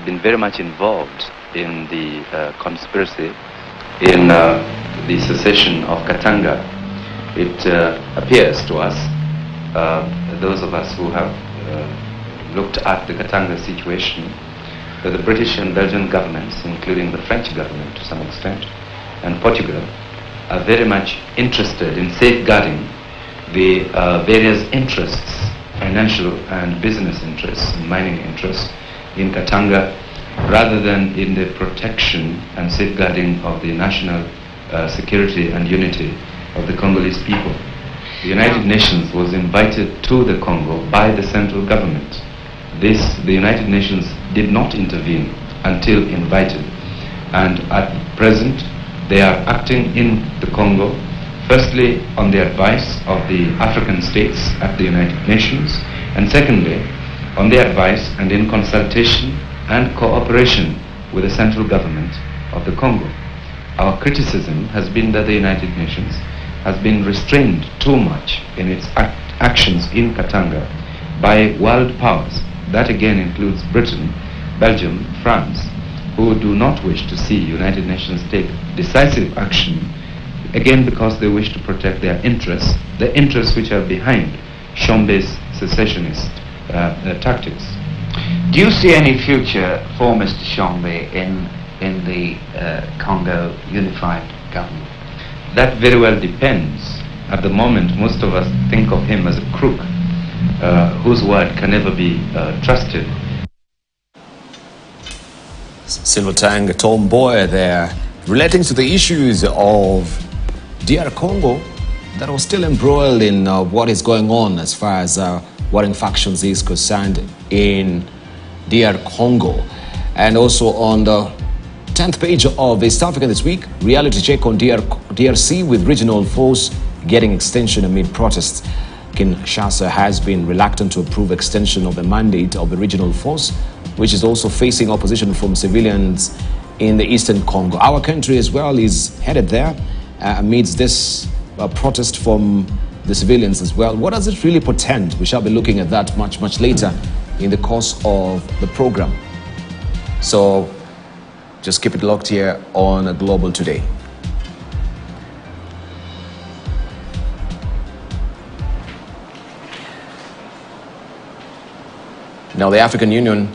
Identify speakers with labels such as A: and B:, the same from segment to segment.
A: been very much involved in the conspiracy in the secession of Katanga. It appears to us, those of us who have looked at the Katanga situation, that the British and Belgian governments, including the French government to some extent, and Portugal, are very much interested in safeguarding the various interests, financial and business interests, and mining interests in Katanga, rather than in the protection and safeguarding of the national security and unity of the Congolese people. The United Nations was invited to the Congo by the central government. The United Nations did not intervene until invited, and at present they are acting in the Congo, firstly on the advice of the African states at the United Nations, and secondly on the advice and in consultation and cooperation with the central government of the Congo. Our criticism has been that the United Nations has been restrained too much in its actions in Katanga by world powers. That again includes Britain, Belgium, France, who do not wish to see United Nations take decisive action, again because they wish to protect their interests, the interests which are behind Shombe's secessionist tactics.
B: Do you see any future for Mr. Shombe in the Congo unified government?
A: That very well depends. At the moment, most of us think of him as a crook whose word can never be trusted.
C: Silvertang Tomboy there, relating to the issues of DR Congo that are still embroiled in what is going on as far as warring factions is concerned in DR Congo. And also on the 10th page of East African this week, reality check on DRC with regional force getting extension amid protests. Kinshasa has been reluctant to approve extension of the mandate of the regional force, which is also facing opposition from civilians in the eastern Congo. Our country as well is headed there amidst this protest from the civilians as well. What does it really portend? We shall be looking at that much later in the course of the program. So just keep it locked here on Global Today. Now, the African Union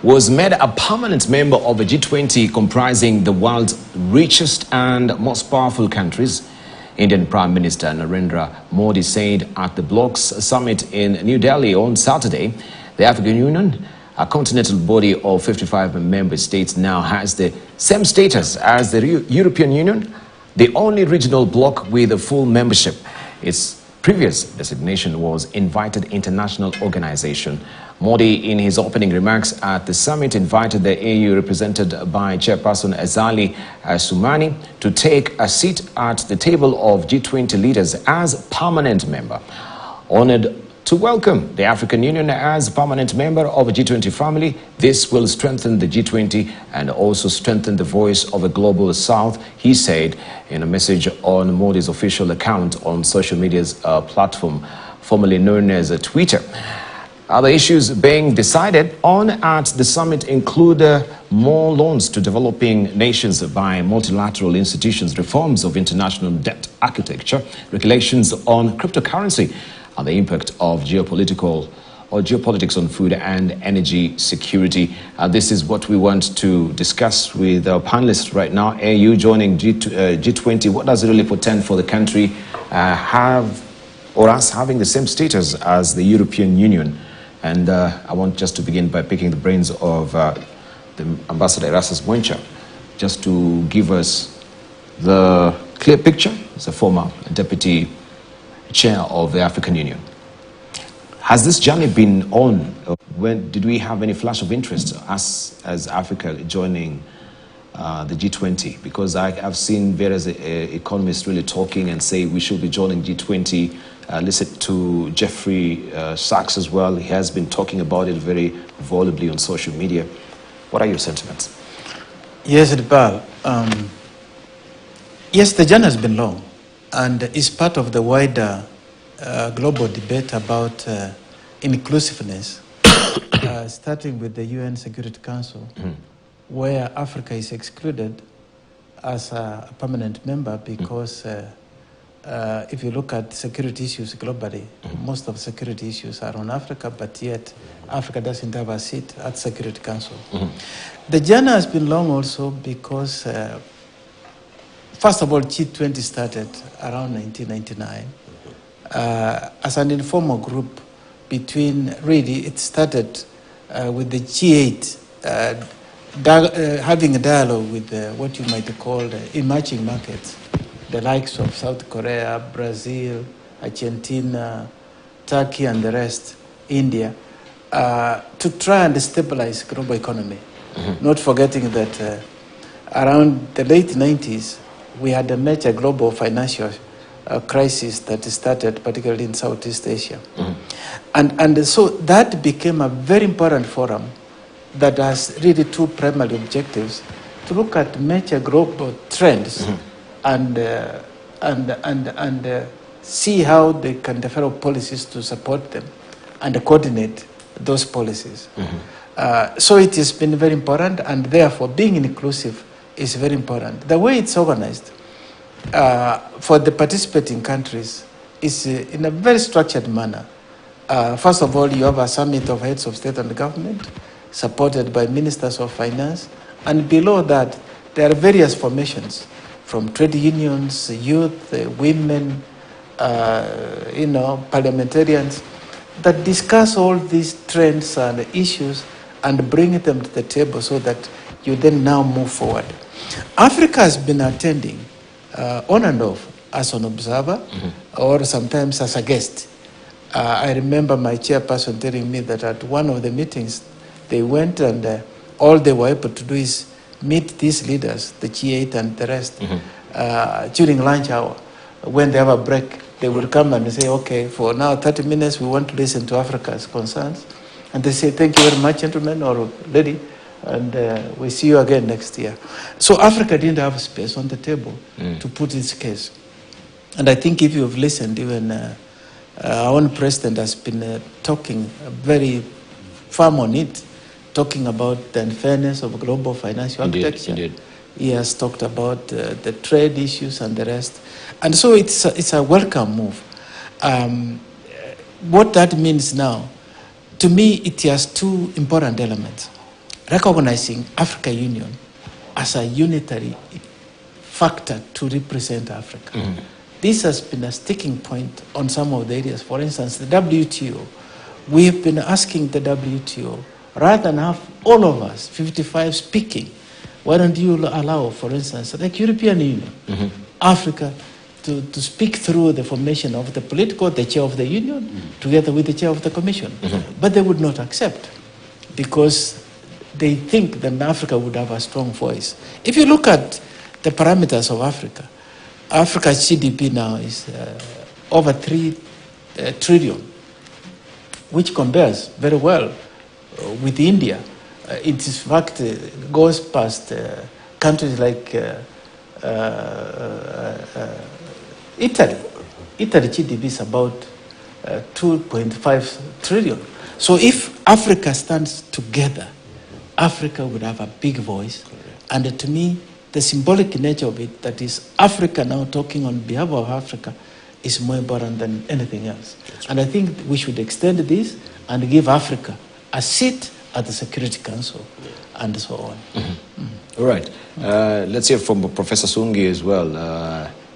C: was made a permanent member of the G20, comprising the world's richest and most powerful countries. Indian Prime Minister Narendra Modi said at the bloc's summit in New Delhi on Saturday, the African Union, a continental body of 55 member states, now has the same status as the European Union, the only regional bloc with a full membership. Its previous designation was Invited International Organization. Modi, in his opening remarks at the summit, invited the AU, represented by Chairperson Azali Assoumani, to take a seat at the table of G20 leaders as permanent member. Honored to welcome the African Union as permanent member of the G20 family, this will strengthen the G20 and also strengthen the voice of the global South, he said in a message on Modi's official account on social media's platform, formerly known as Twitter. Other issues being decided on at the summit include more loans to developing nations by multilateral institutions, reforms of international debt architecture, regulations on cryptocurrency, and the impact of geopolitics on food and energy security. This is what we want to discuss with our panelists right now. AU joining G20, what does it really portend for the country us having the same status as the European Union? And I want just to begin by picking the brains of the Ambassador Erastus Mwencha, just to give us the clear picture as a former deputy chair of the African Union. Has this journey been on? When did we have any flash of interest, us as Africa joining the G20? Because I've seen various economists really talking and say we should be joining G20. Listen to Jeffrey Sachs as well. He has been talking about it very volubly on social media. What are your sentiments?
D: Yes, Idbal. Yes, the journey has been long, and is part of the wider global debate about inclusiveness starting with the UN Security Council, where Africa is excluded as a permanent member because if you look at security issues globally, most of security issues are on Africa, but yet Africa doesn't have a seat at Security Council. The journey has been long also because, first of all, G20 started around 1999 as an informal group between, really, it started with the G8 having a dialogue with what you might call emerging markets, the likes of South Korea, Brazil, Argentina, Turkey, and the rest, India, to try and stabilize global economy. Not forgetting that around the late 90s, we had a major global financial crisis that started particularly in Southeast Asia. And so that became a very important forum that has really two primary objectives: to look at major global trends and see how they can develop policies to support them and coordinate those policies. So it has been very important, and therefore being inclusive is very important. The way it's organized for the participating countries is in a very structured manner. First of all, you have a summit of heads of state and government, supported by ministers of finance, and below that there are various formations from trade unions, youth, women, parliamentarians, that discuss all these trends and issues and bring them to the table so that you then now move forward. Africa has been attending on and off as an observer or sometimes as a guest. I remember my chairperson telling me that at one of the meetings, they went and all they were able to do is meet these leaders, the G8 and the rest, during lunch hour. When they have a break, they will come and say, okay, for now 30 minutes, we want to listen to Africa's concerns. And they say, thank you very much, gentlemen or lady, and we see you again next year. So Africa didn't have space on the table to put its case. And I think if you've listened, even our own president has been talking very firm on it, talking about the unfairness of global financial architecture. Indeed. He has talked about the trade issues and the rest. And so it's a welcome move. What that means now, to me, it has two important elements. Recognizing African Union as a unitary factor to represent Africa. This has been a sticking point on some of the areas. For instance, the WTO. We have been asking the WTO, rather than have all of us, 55, speaking, why don't you allow, for instance, like European Union, Africa, to speak through the formation of the the chair of the union, together with the chair of the commission. But they would not accept, because they think that Africa would have a strong voice. If you look at the parameters of Africa, Africa's GDP now is over 3 trillion, which compares very well with India. It in fact goes past countries like Italy. Italy GDP is about 2.5 trillion. So if Africa stands together, Africa would have a big voice. And to me, the symbolic nature of it, that is Africa now talking on behalf of Africa, is more important than anything else. And I think we should extend this and give Africa a seat at the Security Council and so on.
C: All right. Let's hear from Professor Sungi as well.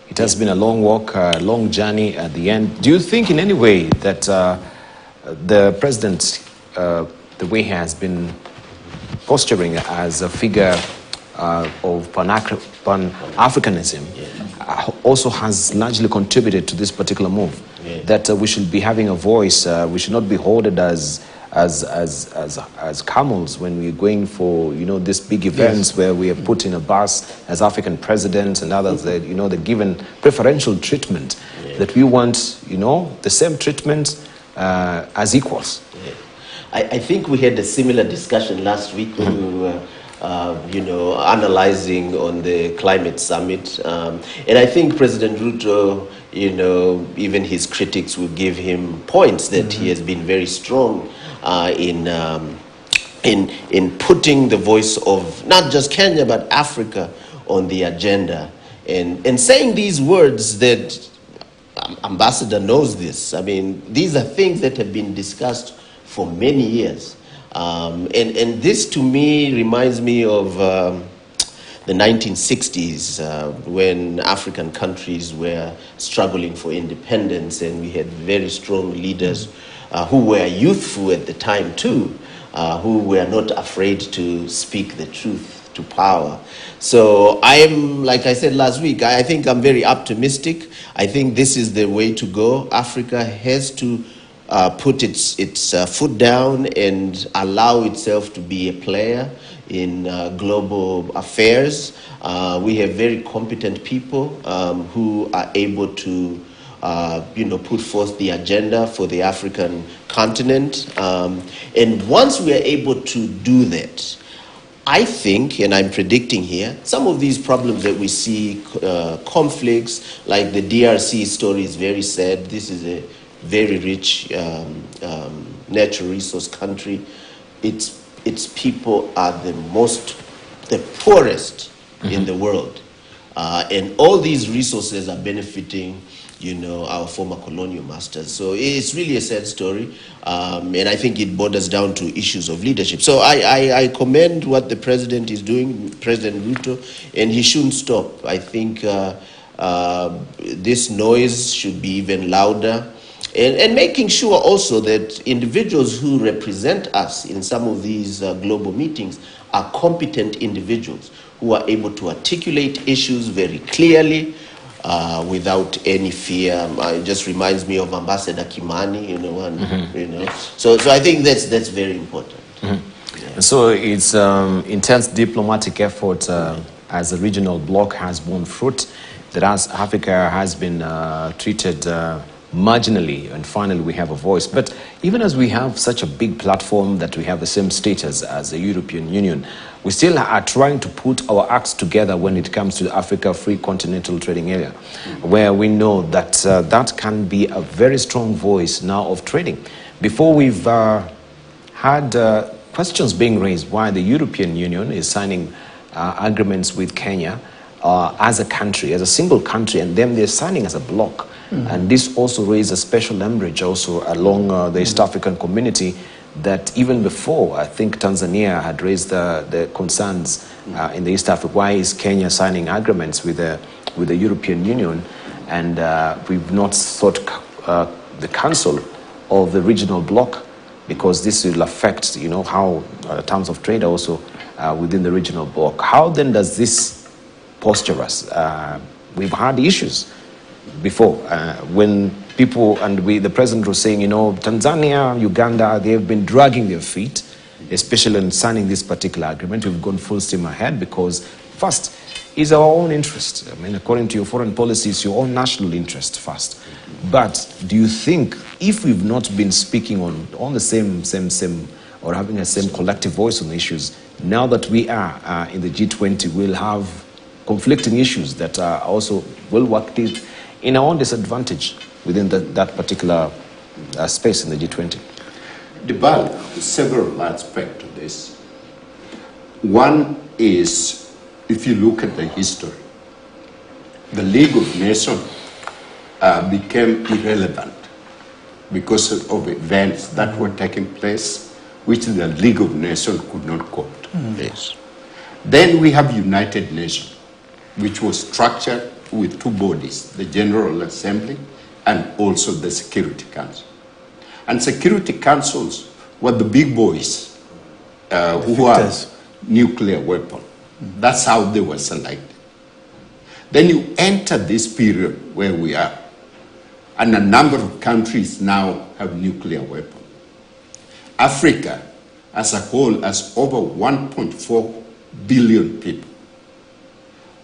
C: It has been a long walk, a long journey at the end. Do you think in any way that the president, the way he has been posturing as a figure of Pan-Africanism, also has largely contributed to this particular move? That we should be having a voice, we should not be hoarded as camels when we're going for, these big events where we are put in a bus as African presidents and others, that, they're given preferential treatment, that we want, the same treatment as equals.
E: I think we had a similar discussion last week when we were analyzing on the climate summit. And I think President Ruto, even his critics will give him points that he has been very strong in putting the voice of not just Kenya but Africa on the agenda, and saying these words that Ambassador knows this. I mean, these are things that have been discussed for many years. And this to me reminds me of the 1960s when African countries were struggling for independence, and we had very strong leaders who were youthful at the time too, who were not afraid to speak the truth to power. So I'm, like I said last week, I think I'm very optimistic. I think this is the way to go. Africa has to put its foot down and allow itself to be a player in global affairs. We have very competent people who are able to put forth the agenda for the African continent. And once we are able to do that, I think, and I'm predicting here, some of these problems that we see, conflicts, like the DRC story is very sad. This is a very rich natural resource country. Its people are the poorest in the world. And all these resources are benefiting our former colonial masters. So it's really a sad story, and I think it borders down to issues of leadership. So I commend what the president is doing, President Ruto, and he shouldn't stop. I think this noise should be even louder, and making sure also that individuals who represent us in some of these global meetings are competent individuals who are able to articulate issues very clearly, without any fear. It just reminds me of Ambassador Kimani, So I think that's very important.
C: Yeah. So it's intense diplomatic effort as a regional bloc has borne fruit, that as Africa has been treated marginally, and finally we have a voice. But even as we have such a big platform that we have the same status as the European Union, we still are trying to put our acts together when it comes to the Africa Free Continental Trading Area, where we know that that can be a very strong voice now of trading. Before we've had questions being raised why the European Union is signing agreements with Kenya as a country, as a single country, and then they're signing as a bloc. And this also raised a special umbrage also along the East African community, that even before, I think Tanzania had raised the concerns in the East Africa. Why is Kenya signing agreements with the European Union? And we've not sought the council of the regional bloc, because this will affect, how terms of trade also within the regional bloc. How then does this posture us? We've had issues before when people, and the president was saying, Tanzania, Uganda, they have been dragging their feet, especially in signing this particular agreement. We've gone full steam ahead because first is our own interest. I mean, according to your foreign policy, it's your own national interest first. But do you think if we've not been speaking on the same, or having a same collective voice on the issues, now that we are in the G20, we'll have conflicting issues that also will work in our own disadvantage within that particular space in the G20?
F: There are several aspects to this. One is, if you look at the history, the League of Nations became irrelevant because of events that were taking place which the League of Nations could not cope. Yes. Then we have United Nations, which was structured with two bodies, the General Assembly and also the Security Council. And Security Councils were the big boys who are nuclear weapon. That's how they were selected. Then you enter this period where we are, and a number of countries now have nuclear weapons. Africa as a whole has over 1.4 billion people.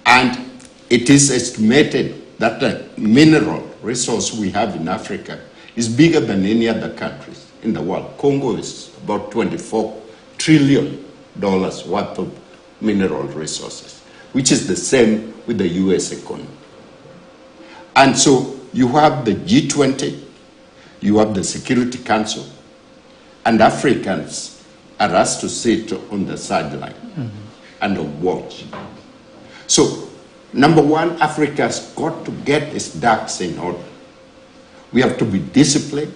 F: And it is estimated that the mineral resource we have in Africa is bigger than any other countries in the world. Congo is about $24 trillion worth of mineral resources, which is the same with the US economy. And so you have the G20, you have the Security Council, And Africans are asked to sit on the sideline and watch. So, number one, Africa's got to get its ducks in order. We have to be disciplined.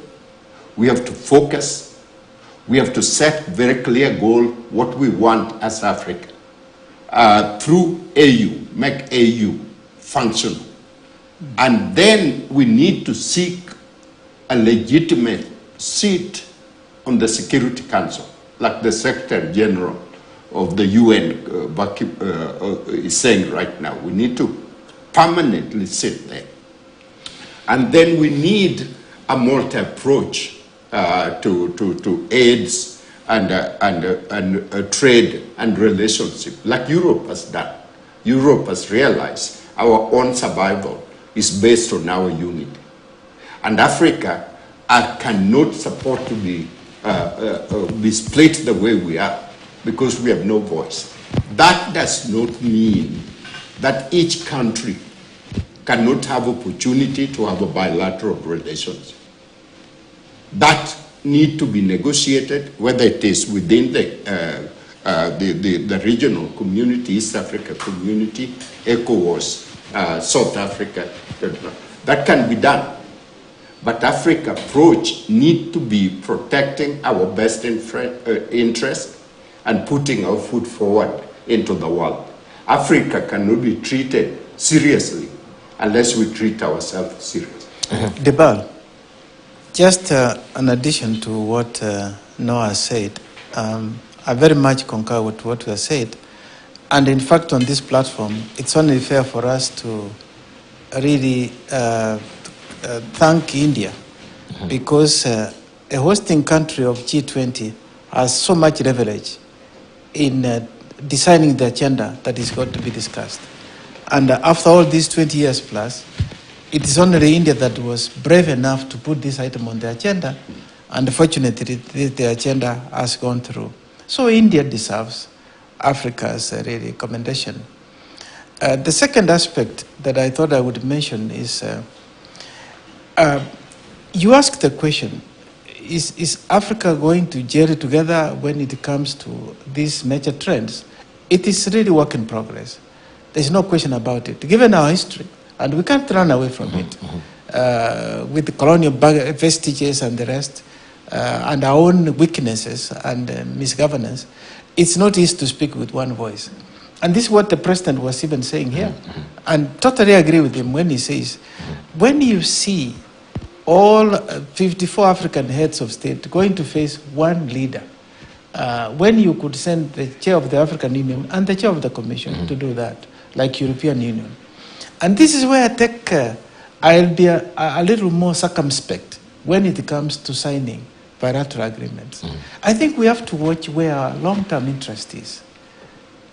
F: We have to focus. We have to set very clear goal what we want as Africa. Through AU, make AU functional. And then we need to seek a legitimate seat on the Security Council, like the Secretary General of the UN is saying right now. We need to permanently sit there. And then we need a multi-approach to AIDS and trade and relationship, like Europe has done. Europe has realized our own survival is based on our unity. And Africa cannot support to be split the way we are because we have no voice. That does not mean that each country cannot have opportunity to have a bilateral relationship. That need to be negotiated, whether it is within the regional community, East Africa community, ECOWAS, South Africa. That can be done. But Africa approach need to be protecting our best interest and putting our foot forward into the world. Africa cannot be treated seriously unless we treat ourselves seriously.
D: Debal, just an addition to what Noah said, I very much concur with what you have said. And in fact, on this platform, it's only fair for us to really thank India because a hosting country of G20 has so much leverage in designing the agenda that is going to be discussed. And after all these 20 years plus, it is only India that was brave enough to put this item on the agenda, and fortunately the agenda has gone through. So India deserves Africa's really commendation. The second aspect that I thought I would mention is, you asked the question, is Africa going to gel together when it comes to these major trends? It is really work in progress. There's no question about it. Given our history, and we can't run away from it, with the colonial vestiges and the rest, and our own weaknesses and misgovernance, it's not easy to speak with one voice. And this is what the president was even saying here. And totally agree with him when he says, when you see all 54 African heads of state going to face one leader, when you could send the chair of the African Union and the chair of the Commission to do that, like European Union. And this is where I think I'll be a little more circumspect when it comes to signing bilateral agreements. I think we have to watch where our long-term interest is.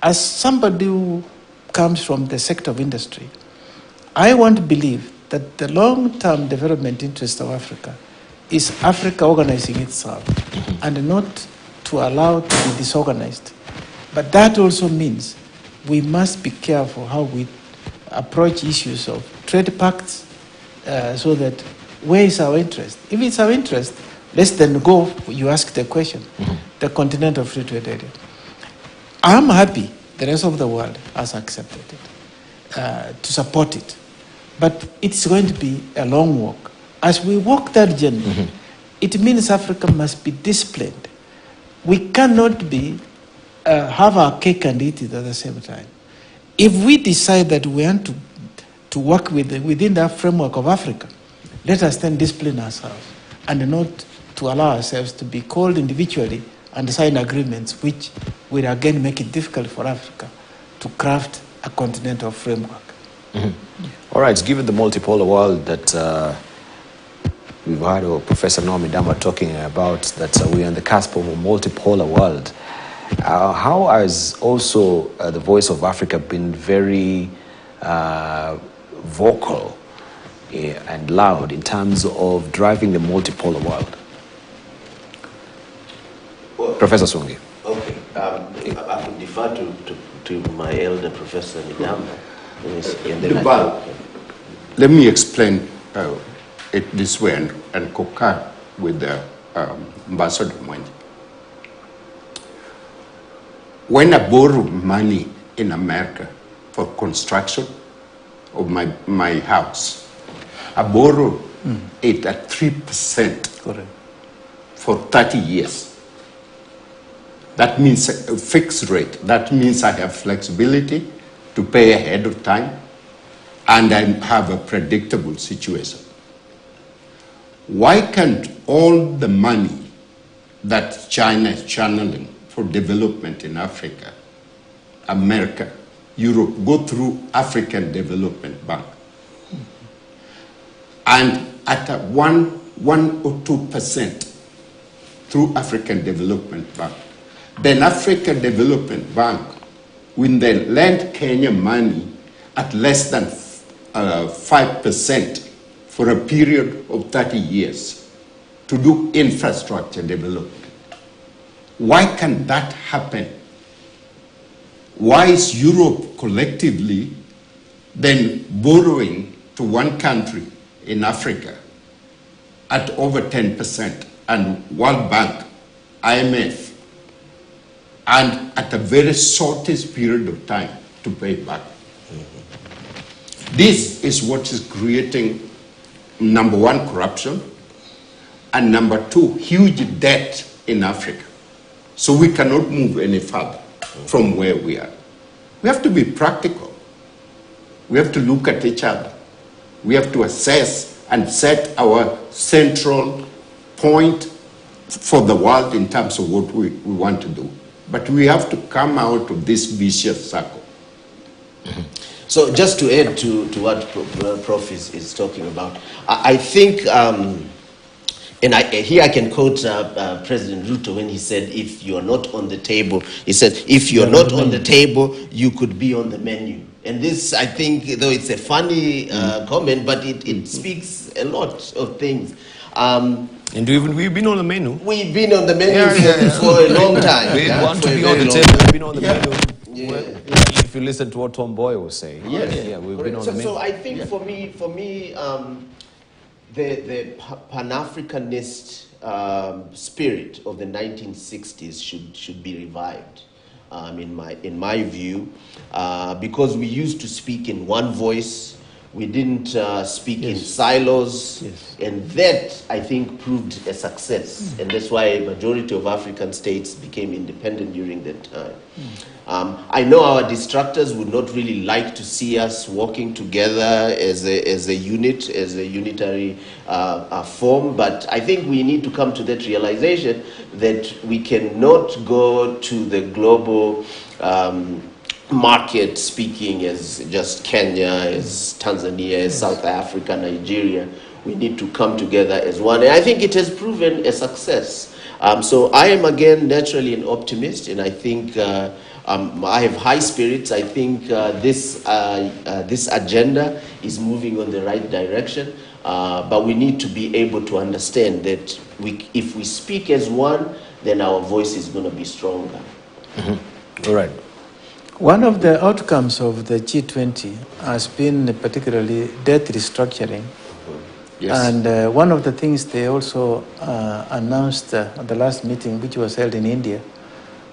D: As somebody who comes from the sector of industry, I want to believe that the long-term development interest of Africa is Africa organizing itself and not to allow it to be disorganized. But that also means we must be careful how we approach issues of trade pacts so that where is our interest? If it's our interest, let's then go, you ask the question, the Continental Free Trade Area. I'm happy the rest of the world has accepted it, to support it. But it's going to be a long walk. As we walk that journey, it means Africa must be disciplined. We cannot be have our cake and eat it at the same time. If we decide that we want to work within that framework of Africa, let us then discipline ourselves and not to allow ourselves to be called individually and sign agreements which will again make it difficult for Africa to craft a continental framework.
C: All right, given the multipolar world that we've heard Professor Naomi Dama talking about, that we're on the cusp of a multipolar world, how has also the Voice of Africa been very vocal and loud in terms of driving the multipolar world?
E: Well,
C: Professor Swangi.
E: Okay, I could defer to my elder Professor Nidamba.
F: Let me explain it this way and concur with Ambassador Mwanje. When I borrow money in America for construction of my house, I borrow it at 3%.
D: Correct.
F: For 30 years. That means a fixed rate. That means I have flexibility to pay ahead of time, and I have a predictable situation. Why can't all the money that China is channeling for development in Africa, America, Europe, go through African Development Bank? And at a 1 or 2% through African Development Bank, then African Development Bank will then lend Kenya money at less than 5% for a period of 30 years to do infrastructure development. Why can that happen? Why is Europe collectively then borrowing to one country in Africa at over 10%, and World Bank, IMF, and at a very shortest period of time to pay back? This is what is creating, number one, corruption, and number two, huge debt in Africa. So we cannot move any further from where we are. We have to be practical. We have to look at each other. We have to assess and set our central point for the world in terms of what we want to do. But we have to come out of this vicious circle.
E: So just to add to what Prof is talking about, I think, here I can quote President Ruto when he said, if you're not on the table, he said, if you're not on the table, you could be on the menu. And this, I think, though it's a funny comment, but it speaks a lot of things.
C: And we've been on the menu.
E: We've been on the menu for a long time.
C: We want to be on the table. We've been on the menu. Well, if you listen to what Tom Boy was saying.
E: Yes.
C: We've been on the menu.
E: So I think for me, the Pan-Africanist spirit of the 1960s should be revived. In my view, because we used to speak in one voice. We didn't speak in silos, and that, I think, proved a success. And that's why a majority of African states became independent during that time. I know our distractors would not really like to see us working together as a unit, as a unitary form, but I think we need to come to that realization that we cannot go to the global market speaking as just Kenya, as Tanzania, as South Africa, Nigeria. We need to come together as one. And I think it has proven a success. So I am, again, naturally an optimist, and I think I have high spirits. I think this agenda is moving on the right direction. But we need to be able to understand that if we speak as one, then our voice is going to be stronger.
C: All right.
D: One of the outcomes of the G20 has been particularly debt restructuring.
F: Yes.
D: And one of the things they also announced at the last meeting, which was held in India,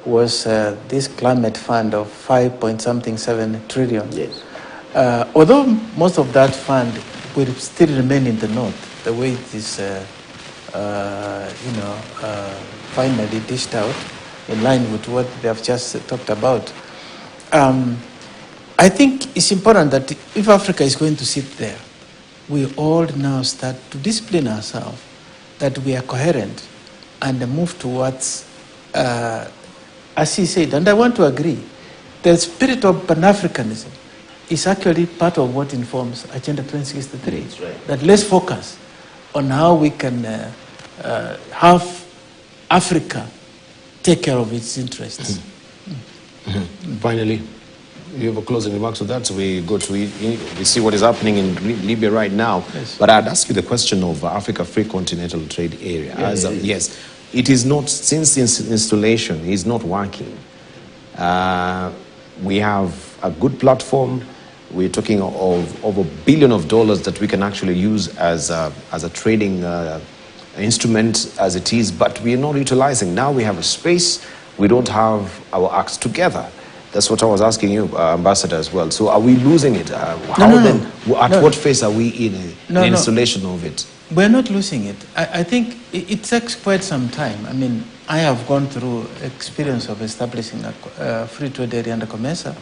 D: was this climate fund of 5.7 trillion.
E: Yes.
D: Although most of that fund will still remain in the north, the way it is, finally dished out, in line with what they have just talked about. I think it's important that if Africa is going to sit there, we all now start to discipline ourselves, that we are coherent and move towards, as he said, and I want to agree, the spirit of Pan-Africanism is actually part of what informs Agenda 2063.
E: That's right.
D: That let's focus on how we can have Africa take care of its interests.
C: Finally, you have a closing remarks to that. So we go to we see what is happening in Libya right now.
D: Yes.
C: But I'd ask you the question of Africa Free Continental Trade Area. Yes, it is not, since its installation, it's not working. We have a good platform. We're talking of over $1 billion that we can actually use as a trading instrument as it is, but we are not utilizing. Now we have a space, we don't have our acts together. That's what I was asking you, Ambassador, as well. So are we losing it? What phase are we in installation of it?
D: We're not losing it. I think it takes quite some time. I mean, I have gone through experience of establishing a free trade area under COMESA,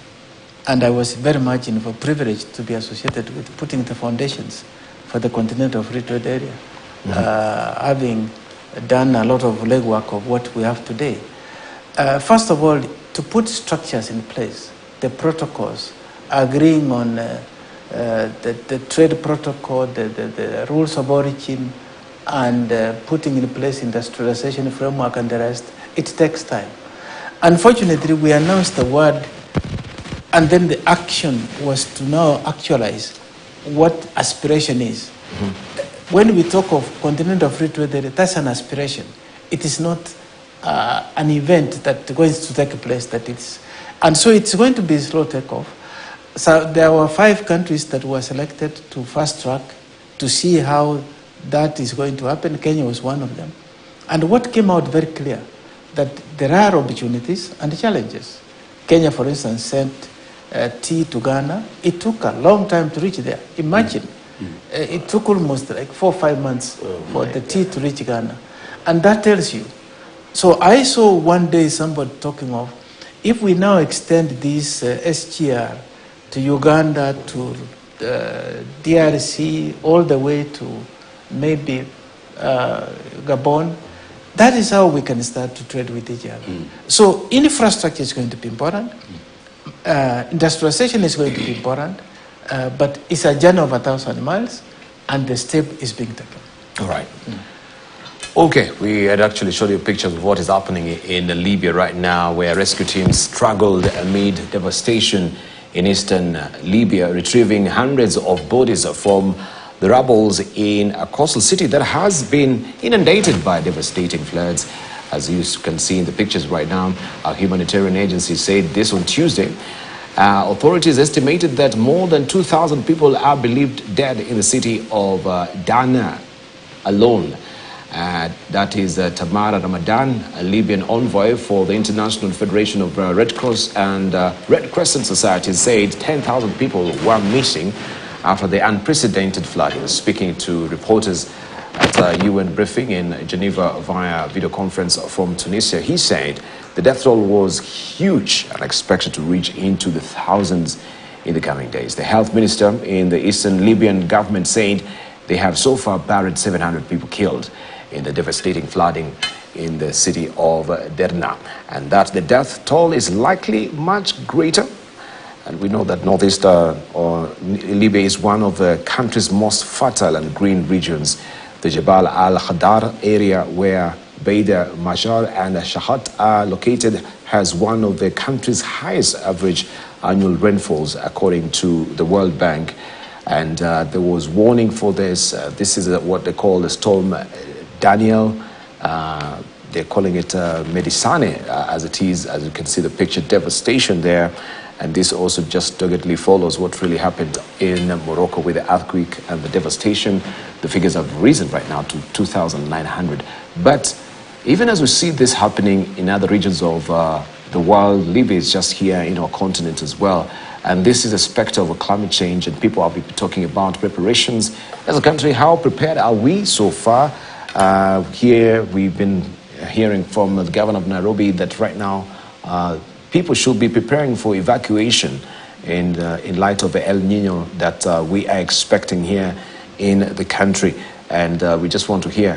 D: and I was very much privileged to be associated with putting the foundations for the Continental Free Trade Area, having done a lot of legwork of what we have today. First of all, to put structures in place, the protocols, agreeing on the trade protocol, the rules of origin, and putting in place industrialization framework and the rest, it takes time. Unfortunately, we announced the word, and then the action was to now actualize what aspiration is. When we talk of Continental Free Trade Area, that's an aspiration. It is not an event that is going to take place. And so it's going to be a slow takeoff. So there were 5 countries that were selected to fast track to see how that is going to happen. Kenya was one of them. And what came out very clear, that there are opportunities and challenges. Kenya, for instance, sent tea to Ghana. It took a long time to reach there. Imagine. It took almost like 4 or 5 months for the tea to reach Ghana. And that tells you. So I saw one day somebody talking of, if we now extend this SGR to Uganda, to DRC, all the way to maybe Gabon, that is how we can start to trade with each other. So infrastructure is going to be important. Industrialization is going to be important. But it's a journey of 1,000 miles, and the step is being taken.
C: All right. Okay, we had actually showed you pictures of what is happening in Libya right now, where rescue teams struggled amid devastation in eastern Libya, retrieving hundreds of bodies from the rubble in a coastal city that has been inundated by devastating floods. As you can see in the pictures right now, our humanitarian agency said this on Tuesday. Authorities estimated that more than 2,000 people are believed dead in the city of Dana alone. That is Tamara Ramadan, a Libyan envoy for the International Federation of Red Cross and Red Crescent Societies, said 10,000 people were missing after the unprecedented flooding. Speaking to reporters at a UN briefing in Geneva via video conference from Tunisia, he said the death toll was huge and expected to reach into the thousands in the coming days. The health minister in the eastern Libyan government said they have so far buried 700 people killed in the devastating flooding in the city of Derna, and that the death toll is likely much greater. And we know that northeast Libya is one of the country's most fertile and green regions. The Jabal al-Khadar area, where Beida, Majar and Shahat are located, has one of the country's highest average annual rainfalls, according to the World Bank. And there was warning for this. This is what they call the storm Daniel. They're calling it Medicane, as it is. As you can see the picture, devastation there. And this also just doggedly follows what really happened in Morocco with the earthquake and the devastation. The figures have risen right now to 2,900. But even as we see this happening in other regions of the world, Libya is just here in our continent as well. And this is a specter of climate change, and people are talking about preparations. As a country, how prepared are we so far? Here we've been hearing from the governor of Nairobi that right now people should be preparing for evacuation in light of the El Nino that we are expecting here in the country. And we just want to hear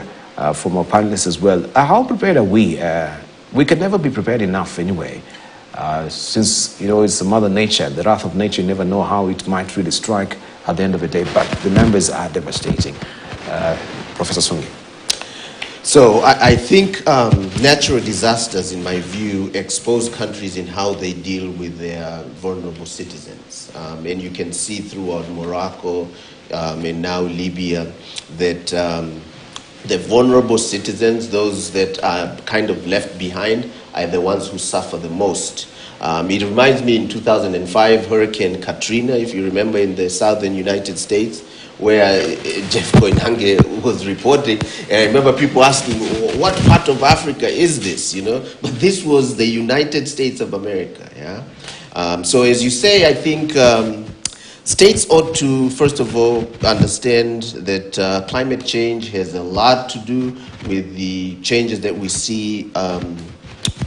C: from our panelists as well. How prepared are we? We can never be prepared enough anyway. Since, it's Mother Nature, the wrath of nature, you never know how it might really strike at the end of the day. But the numbers are devastating. Professor Sungi.
E: So I think natural disasters, in my view, expose countries in how they deal with their vulnerable citizens. And you can see throughout Morocco and now Libya that the vulnerable citizens, those that are kind of left behind, are the ones who suffer the most. It reminds me in 2005, Hurricane Katrina, if you remember, in the southern United States, where Jeff Koinange was reporting. And I remember people asking, what part of Africa is this, you know? But this was the United States of America, yeah? So as you say, I think states ought to, first of all, understand that climate change has a lot to do with the changes that we see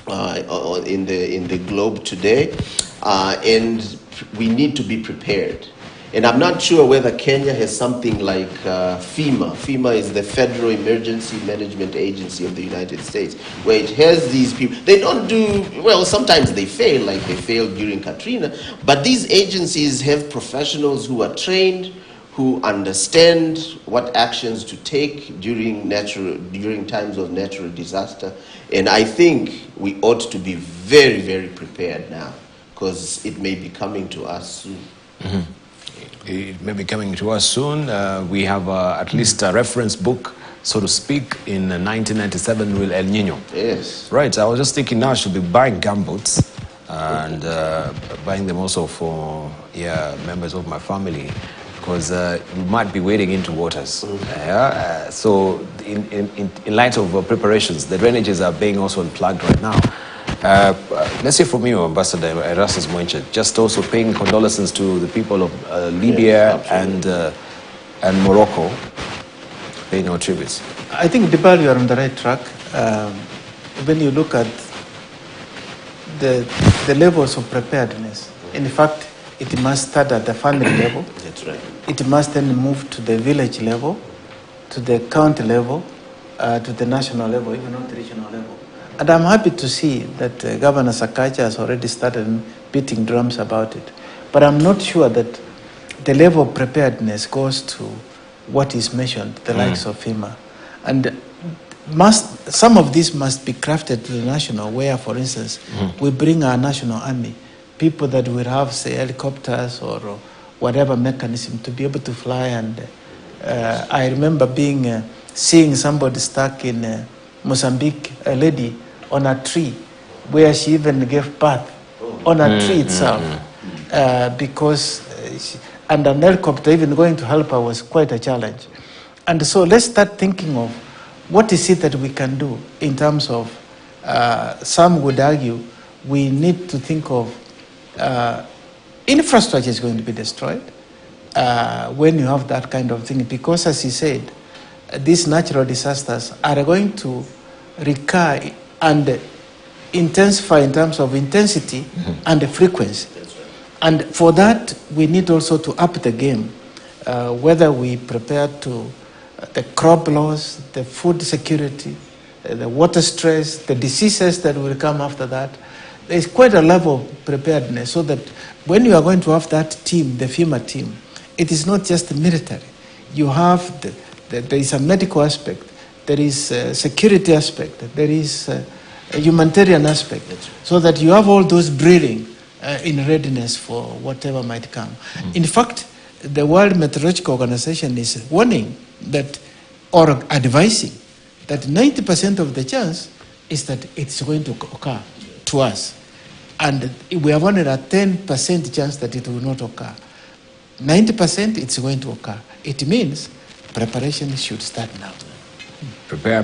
E: in the globe today, and we need to be prepared. And I'm not sure whether Kenya has something like FEMA. FEMA is the Federal Emergency Management Agency of the United States, where it has these people. They don't do, well, sometimes they fail, like they failed during Katrina, but these agencies have professionals who are trained, who understand what actions to take during times of natural disaster. And I think we ought to be very, very prepared now, because it may be coming to us soon.
C: Mm-hmm. It may be coming to us soon. We have at least a reference book, so to speak, in 1997 with El Nino.
E: Yes.
C: Right, I was just thinking now I should be buying gumboots and buying them also for members of my family, because we might be wading into waters. So in light of preparations, the drainages are being also unplugged right now. Let's hear from you, Ambassador Erastus Moinche, just also paying condolences to the people of Libya and Morocco, paying our tributes.
D: I think, Dibal, you are on the right track. When you look at the levels of preparedness, in fact, it must start at the family level.
E: That's right.
D: It must then move to the village level, to the county level, to the national level, even not the regional level. And I'm happy to see that Governor Sakaja has already started beating drums about it. But I'm not sure that the level of preparedness goes to what is mentioned, the likes of FEMA. And some of this must be crafted to the national, where, for instance, we bring our national army, people that will have, say, helicopters or whatever mechanism to be able to fly. And I remember seeing somebody stuck in Mozambique, a lady on a tree, where she even gave birth on a tree itself, and an helicopter even going to help her was quite a challenge. And so let's start thinking of what is it that we can do in terms of, some would argue, we need to think of infrastructure is going to be destroyed when you have that kind of thing, because as he said, these natural disasters are going to recur and intensify in terms of intensity and frequency. And for that, we need also to up the game, whether we prepare to the crop loss, the food security, the water stress, the diseases that will come after that. There's quite a level of preparedness, so that when you are going to have that team, the FEMA team, it is not just military. You have there is a medical aspect, there is a security aspect, there is a humanitarian aspect, so that you have all those drilling in readiness for whatever might come. In fact, the World Meteorological Organization is warning that, or advising, that 90% of the chance is that it's going to occur to us. And we have only a 10% chance that it will not occur. 90% it's going to occur. It means preparation should start now.
C: Prepare.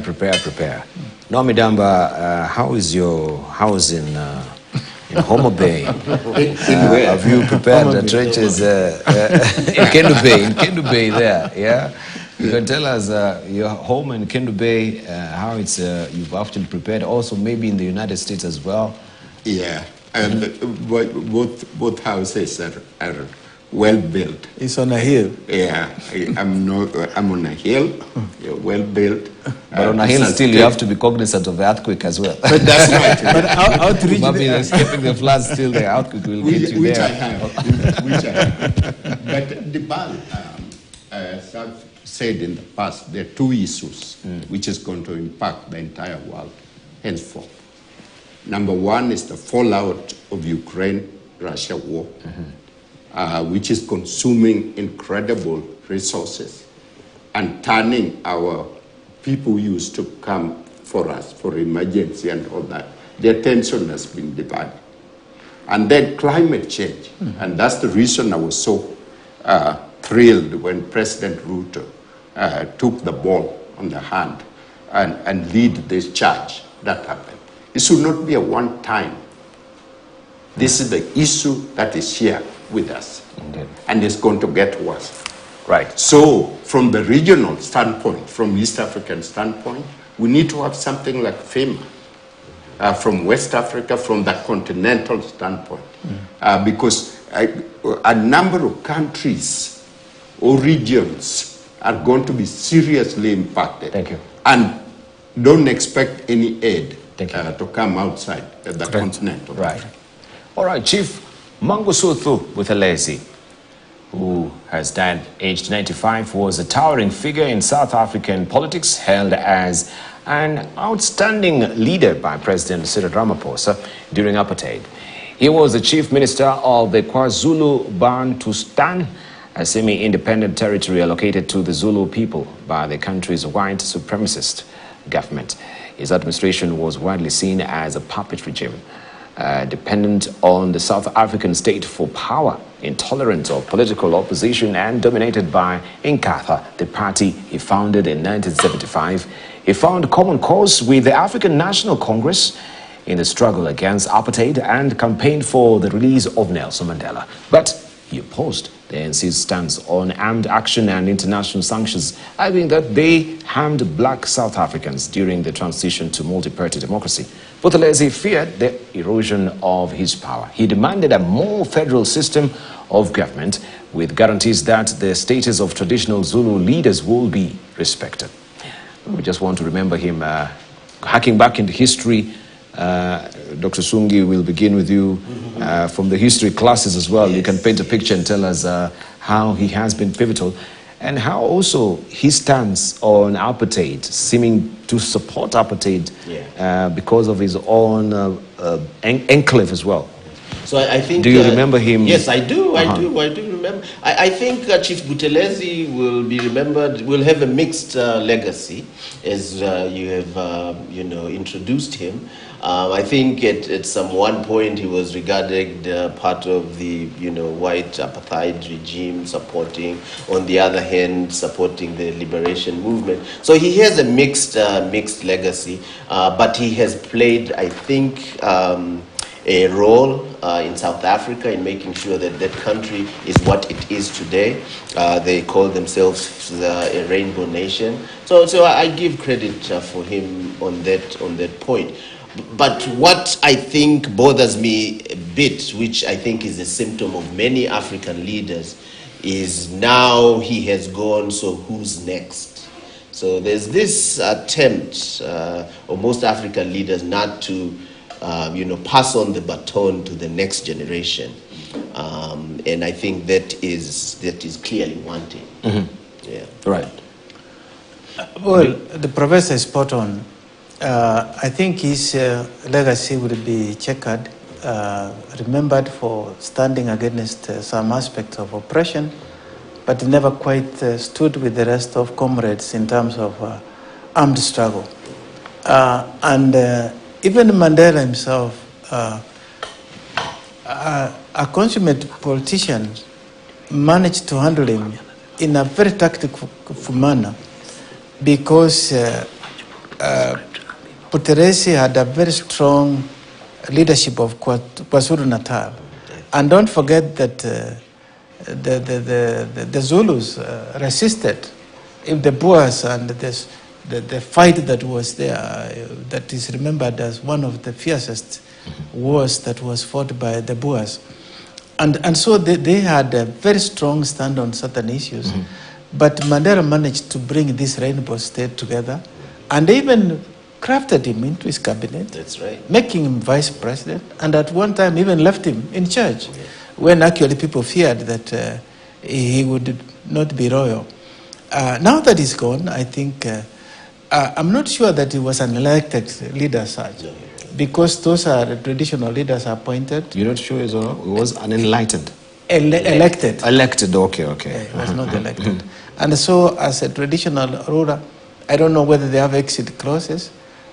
C: Naomi Damba, how is your house in Homo Bay? Have you prepared the trenches in Kendu Bay there? Yeah, you can tell us your home in Kendu Bay, how it's you've actually prepared. Also, maybe in the United States as well.
F: Yeah, and both houses are well built.
D: It's on a hill.
F: Yeah, I'm on a hill, well built.
C: But on a hill still you have to be cognizant of the earthquake as well.
F: But that's right.
D: But how to reach
C: Maybe escaping the floods, still the earthquake will get you
F: which
C: there.
F: I have. But the BAL, as I've said in the past, there are two issues which is going to impact the entire world henceforth. Number one is the fallout of Ukraine-Russia war, which is consuming incredible resources and turning our people who used to come for us for emergency and all that. Their attention has been divided. And then climate change, and that's the reason I was so thrilled when President Ruto took the ball on the hand and lead this charge that happened. It should not be a one-time. This is the issue that is here with us.
C: Indeed.
F: And it's going to get worse.
C: Right.
F: So from the regional standpoint, from East African standpoint, we need to have something like FEMA. From West Africa, from the continental standpoint. Because a number of countries or regions are going to be seriously impacted.
C: Thank you.
F: And don't expect any aid
C: to
F: come outside the continental.
C: Right. All right, Chief Mangosuthu Buthelezi, who has died aged 95, was a towering figure in South African politics, hailed as an outstanding leader by President Cyril Ramaphosa during apartheid. He was the chief minister of the KwaZulu-Bantustan, a semi-independent territory allocated to the Zulu people by the country's white supremacist government. His administration was widely seen as a puppet regime, dependent on the South African state for power, intolerant of political opposition, and dominated by Inkatha, the party he founded in 1975. He found common cause with the African National Congress in the struggle against apartheid and campaigned for the release of Nelson Mandela. But he opposed the ANC's stance on armed action and international sanctions, arguing that they harmed black South Africans during the transition to multi-party democracy. Buthelezi feared the erosion of his power. He demanded a more federal system of government with guarantees that the status of traditional Zulu leaders will be respected. We just want to remember him. Hacking back into history, Dr. Sungi, will begin with you from the history classes as well. Yes. You can paint a picture and tell us how he has been pivotal and how also he stands on apartheid, seeming to support apartheid because of his own enclave as well.
E: So I think...
C: Do you remember him?
E: Yes, I do. I do remember. I think Chief Buthelezi will be remembered, will have a mixed legacy, as you have, introduced him. I think at some one point he was regarded part of the, white apartheid regime, supporting, on the other hand, supporting the liberation movement. So he has a mixed legacy, but he has played, I think, a role in South Africa in making sure that that country is what it is today. They call themselves a rainbow nation. So I give credit for him on that point. But what I think bothers me a bit, which I think is a symptom of many African leaders, is now he has gone, so who's next? So there's this attempt of most African leaders not to pass on the baton to the next generation, and I think that is clearly wanting. Yeah.
C: Right.
D: Well, the professor is spot on. I think his legacy will be checkered, remembered for standing against some aspects of oppression, but never quite stood with the rest of comrades in terms of armed struggle. Even Mandela himself, a consummate politician, managed to handle him in a very tactical manner because Buthelezi had a very strong leadership of KwaZulu-Natal. And don't forget that the Zulus resisted. If the Boers and the fight that was there, that is remembered as one of the fiercest wars that was fought by the Boers. And so they had a very strong stand on certain issues. But Mandela managed to bring this rainbow state together and even crafted him into his cabinet.
E: That's right. Making
D: him vice president, and at one time even left him in charge, when actually people feared that he would not be royal. Now that he's gone, I think, I'm not sure that he was an elected leader as such, because those are traditional leaders appointed.
C: You're not sure he was an enlightened?
D: Elected.
C: Elected, okay.
D: He was not elected. And so as a traditional ruler, I don't know whether they have exit clauses.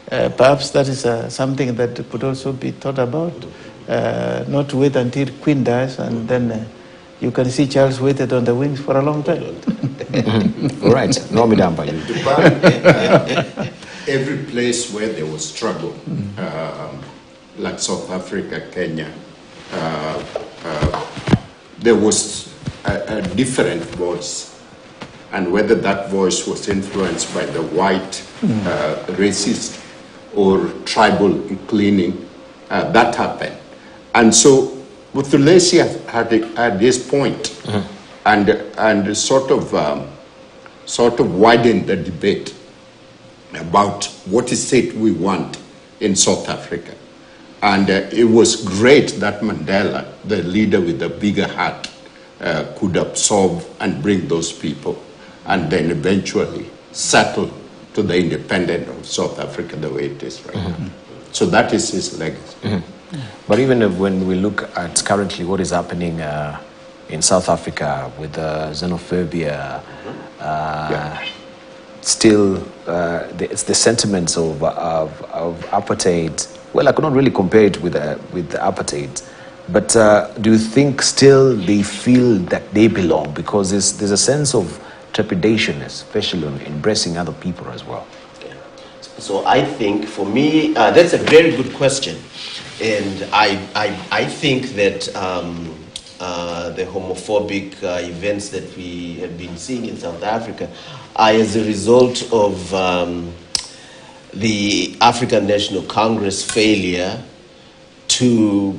D: Perhaps that is something that could also be thought about, not to wait until Queen dies and then you can see Charles waited on the wings for a long time.
C: All right, Nomidamba.
F: Every place where there was struggle, like South Africa, Kenya, there was a different voice. And whether that voice was influenced by the white racist or tribal cleaning, that happened. And so Buthelezi had this point, and sort of widened the debate about what is it we want in South Africa. And it was great that Mandela, the leader with the bigger heart, could absorb and bring those people, and then eventually settle to the independence of South Africa the way it is right now. So that is his legacy.
C: But even when we look at currently what is happening in South Africa with xenophobia, still it's the sentiments of apartheid. Well, I could not really compare it with the apartheid. But do you think still they feel that they belong? Because there's a sense of trepidation, especially on embracing other people as well.
E: So I think, for me, that's a very good question. And I think that the homophobic events that we have been seeing in South Africa are as a result of the African National Congress failure to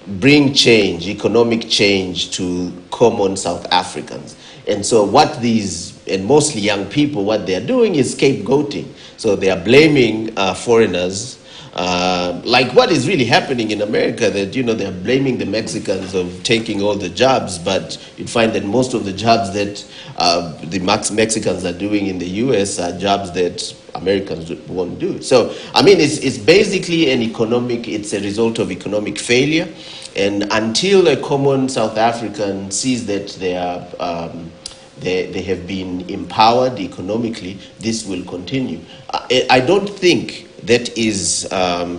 E: bring change, economic change, to common South Africans. And so what these, and mostly young people, what they're doing is scapegoating. So they are blaming foreigners, like what is really happening in America, that, they're blaming the Mexicans of taking all the jobs, but you'd find that most of the jobs that the Mexicans are doing in the US are jobs that Americans won't do. So, I mean, it's basically it's a result of economic failure. And until a common South African sees that they have been empowered economically, this will continue. I don't think that is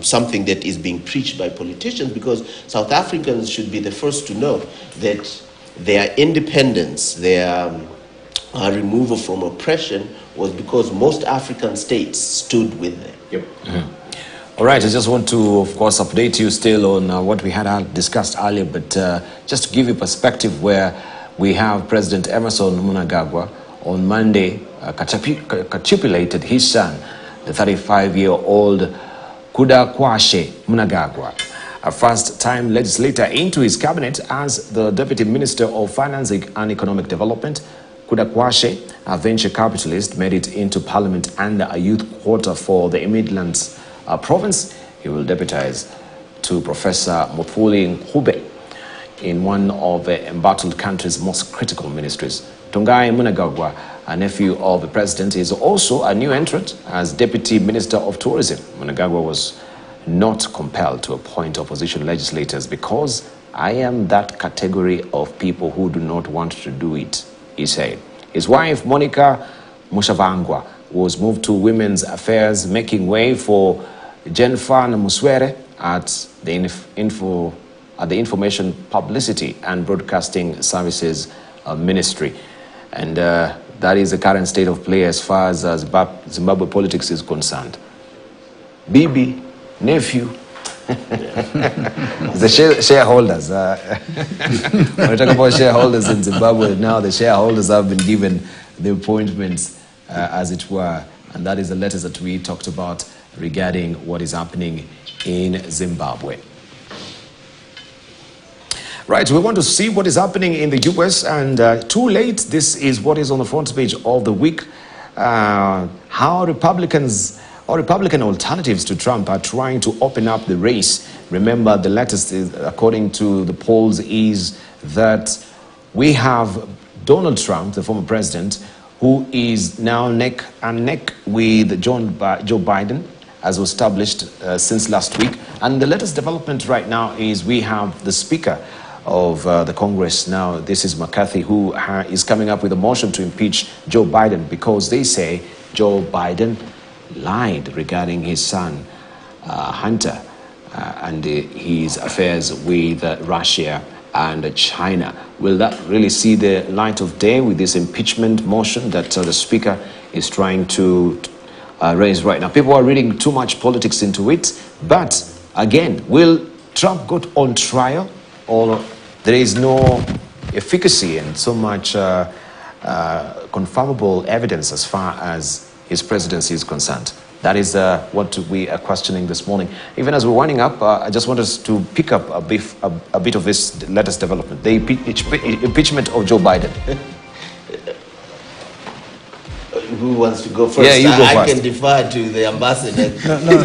E: something that is being preached by politicians, because South Africans should be the first to know that their independence, their removal from oppression, was because most African states stood with them.
F: Yep.
C: All right, I just want to, of course, update you still on what we had discussed earlier, but just to give you perspective, where we have President Emerson Mnangagwa on Monday capitulated his son, the 35-year-old Kuda Kwashe Mnangagwa, a first-time legislator, into his cabinet as the Deputy Minister of Finance and Economic Development. Kuda Kwashe, a venture capitalist, made it into Parliament under a youth quota for the Midlands province. He will deputize to Professor Mufuli Nkube in one of the embattled country's most critical ministries. Tongai Mnangagwa, a nephew of the president, is also a new entrant as Deputy Minister of Tourism. Mnangagwa was not compelled to appoint opposition legislators because I am that category of people who do not want to do it, he said. His wife, Monica Mushavangwa, was moved to Women's Affairs, making way for Jenfan Muswere at the Information Publicity and Broadcasting Services Ministry. And that is the current state of play as far as Zimbabwe politics is concerned. Bibi, nephew, the shareholders. When we talk about shareholders in Zimbabwe, now the shareholders have been given the appointments, as it were. And that is the letters that we talked about regarding what is happening in Zimbabwe. Right, we want to see what is happening in the US, and too late, this is what is on the front page of the week. How Republican alternatives to Trump are trying to open up the race. Remember, the latest, according to the polls, is that we have Donald Trump, the former president, who is now neck and neck with Joe Biden, as was established since last week. And the latest development right now is we have the Speaker of the Congress now, this is McCarthy, who is coming up with a motion to impeach Joe Biden because they say Joe Biden lied regarding his son, Hunter, and his affairs with Russia and China. Will that really see the light of day with this impeachment motion that the Speaker is trying to raise right now? People are reading too much politics into it, but again, will Trump go on trial, or there is no efficacy and so much confirmable evidence as far as his presidency is concerned? That is what we are questioning this morning. Even as we're winding up, I just want us to pick up a bit of this latest development, the impeachment of Joe Biden.
E: Who wants to go first?
C: Yeah, you go
E: I
C: first.
E: can defer to the ambassador.
D: No,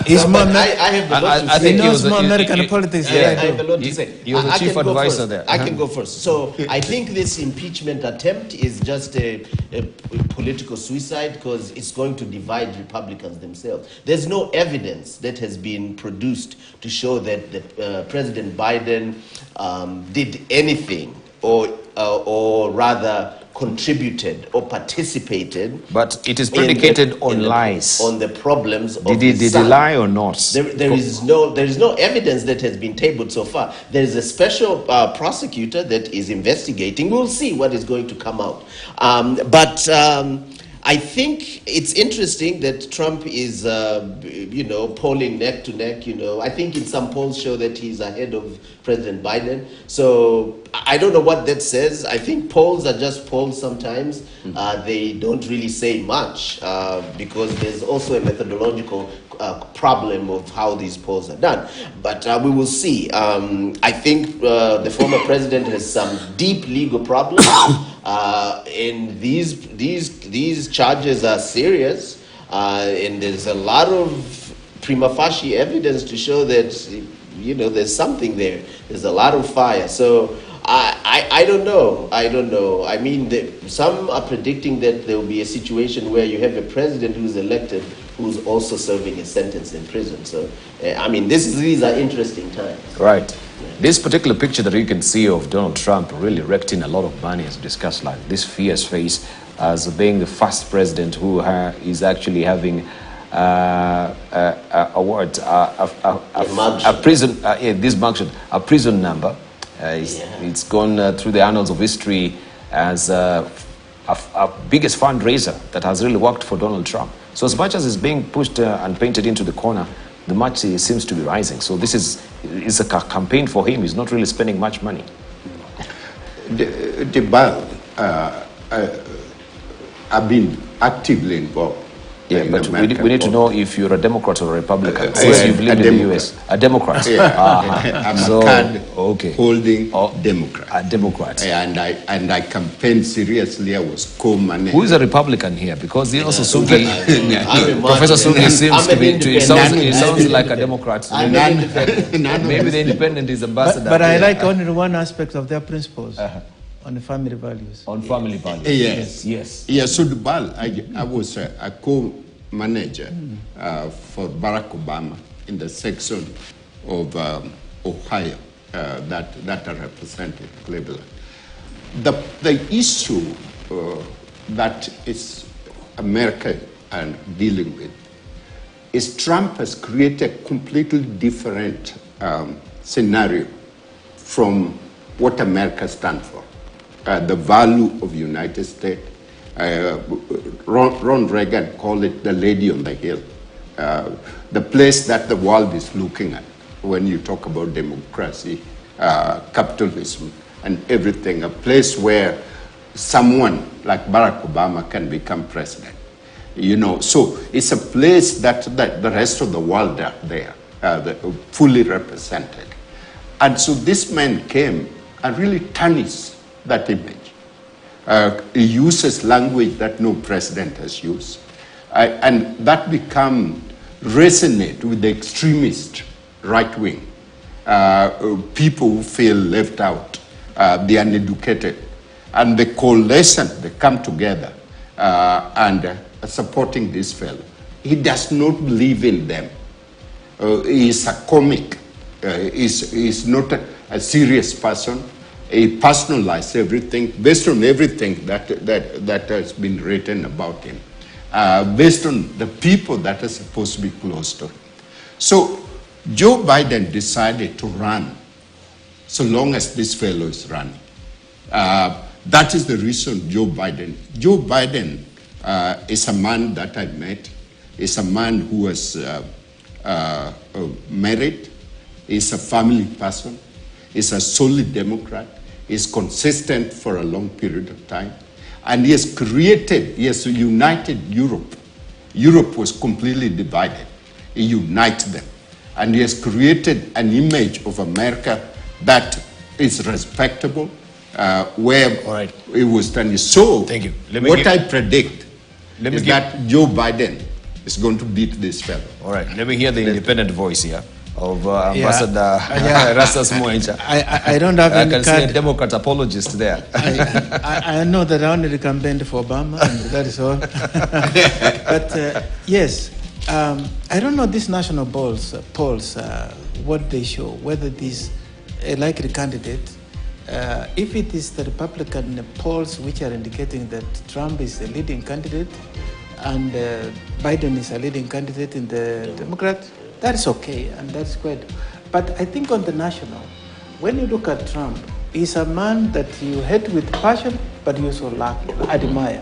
D: he's more.
E: I have a lot to
C: I
E: say.
D: He
C: think
D: knows more American politics
E: I
D: than I
E: have a
D: do.
E: lot to say.
C: You're the
E: I
C: chief
E: can go
C: advisor
E: first.
C: there.
E: I can go first. So I think this impeachment attempt is just a political suicide because it's going to divide Republicans themselves. There's no evidence that has been produced to show that President Biden did anything or rather contributed or participated.
C: But it is predicated on lies.
E: On the problems of
C: Did he lie or not?
E: There is no evidence that has been tabled so far. There is a special prosecutor that is investigating. We'll see what is going to come out. But I think it's interesting that Trump is, polling neck to neck. I think in some polls show that he's ahead of President Biden. So I don't know what that says. I think polls are just polls sometimes. They don't really say much because there's also a methodological problem of how these polls are done. But we will see. I think the former president has some deep legal problems. And these charges are serious, and there's a lot of prima facie evidence to show that there's something there. There's a lot of fire. So I don't know. I mean, some are predicting that there will be a situation where you have a president who's elected who's also serving a sentence in prison. So these are interesting times.
C: Right. This particular picture that you can see of Donald Trump really raked in a lot of money, as discussed, like this fierce face as being the first president who is actually having a prison number. It's gone through the annals of history as a biggest fundraiser that has really worked for Donald Trump. So as much as it's being pushed and painted into the corner, the match seems to be rising. So this is a campaign for him. He's not really spending much money.
F: The bill, I've been actively involved.
C: Yeah, but we need to know if you're a Democrat or a Republican.
F: Since
C: you've lived in the US. A Democrat.
F: Yeah. I'm a card holding Democrat.
C: A Democrat.
F: And I campaigned seriously. I was co-manager.
C: Who is a Republican here? Because he also
E: Professor
C: Sugi seems to be. He sounds like a Democrat.
E: Independent.
C: Maybe the Independent is ambassador.
D: But I like only one aspect of their principles. On the family values.
C: On family values. Yes.
F: Yeah, so the BAL, I was a co-manager for Barack Obama in the section of Ohio that I represented, Cleveland. The issue that is America and dealing with is Trump has created a completely different scenario from what America stands for. The value of the United States. Ron Reagan called it the lady on the hill. The place that the world is looking at when you talk about democracy, capitalism, and everything. A place where someone like Barack Obama can become president. So it's a place that the rest of the world are there, fully represented. And so this man came and really tarnished that image. He uses language that no president has used. And that resonate with the extremist right wing, people who feel left out, the uneducated. And the coalition, they come together and supporting this fellow. He does not believe in them. He is a comic. He's not a serious person. He personalized everything based on everything that has been written about him, based on the people that are supposed to be close to him. So Joe Biden decided to run so long as this fellow is running. That is the reason Joe Biden is a man that I met, is a man who was married, is a family person, is a solid Democrat, is consistent for a long period of time, and he has united Europe. Europe was completely divided. He united them, and he has created an image of America that is respectable, where it was standing. So,
C: thank you.
F: What I predict is that Joe Biden is going to beat this fellow.
C: All right, let me hear the independent voice here of Ambassador Erastus Moencha.
D: I don't have any
C: I can see a Democrat apologist there.
D: I know that I only campaigned for Obama, and that is all. But yes, I don't know these national polls, what they show, whether this a likely candidate, if it is the Republican polls which are indicating that Trump is a leading candidate and Biden is a leading candidate in the Democrat, that is okay, and that's quite. But I think on the national, when you look at Trump, he's a man that you hate with passion, but you also admire.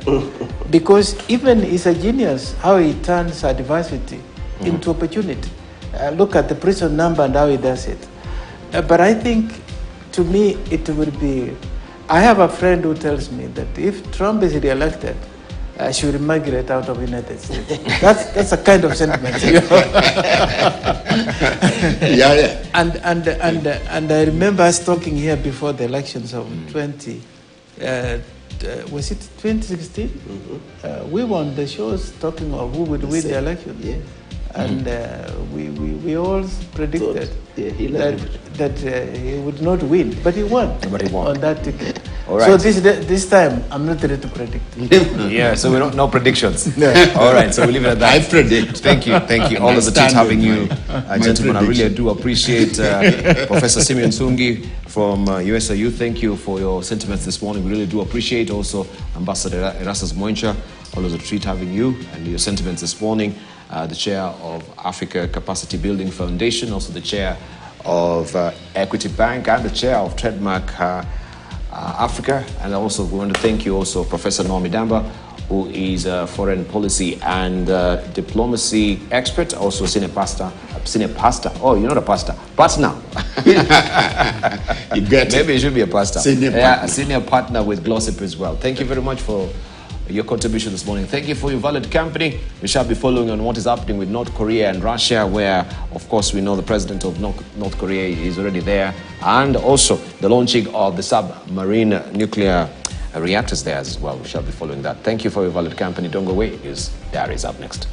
D: Because even he's a genius, how he turns adversity into opportunity. Look at the prison number and how he does it. But I think, to me, it will be... I have a friend who tells me that if Trump is re-elected, she will migrate out of the United States. That's a kind of sentiment.
F: Yeah.
D: And I remember us talking here before the elections of was it 2016? We were on the shows talking of who would win the election.
E: Yeah.
D: And we all predicted that he would not win, but he won. On that ticket.
C: All right.
D: So this time, I'm not ready to predict.
C: Yeah, so we don't no predictions. All right, so we leave it at that.
F: I predict.
C: Thank you. Always a treat having you, gentlemen. I really do appreciate Professor Simeon Sungi from USIU. Thank you for your sentiments this morning. We really do appreciate also Ambassador Erastus Moencha. Always a treat having you and your sentiments this morning. The chair of Africa Capacity Building Foundation, also the chair of Equity Bank, and the chair of Trademark Africa. And also we want to thank you also Professor Naomi Damba, who is a foreign policy and diplomacy expert, also senior pastor. Oh, you're not a pastor. Partner.
F: You get
C: Maybe you should be a pastor.
F: Senior
C: senior partner with Glossip as well. Thank you very much for your contribution this morning. Thank you for your valid company. We shall be following on what is happening with North Korea and Russia, where, of course, we know the president of North Korea is already there, and also the launching of the submarine nuclear reactors there as well. We shall be following that. Thank you for your valid company. Don't go away. Diary is up next.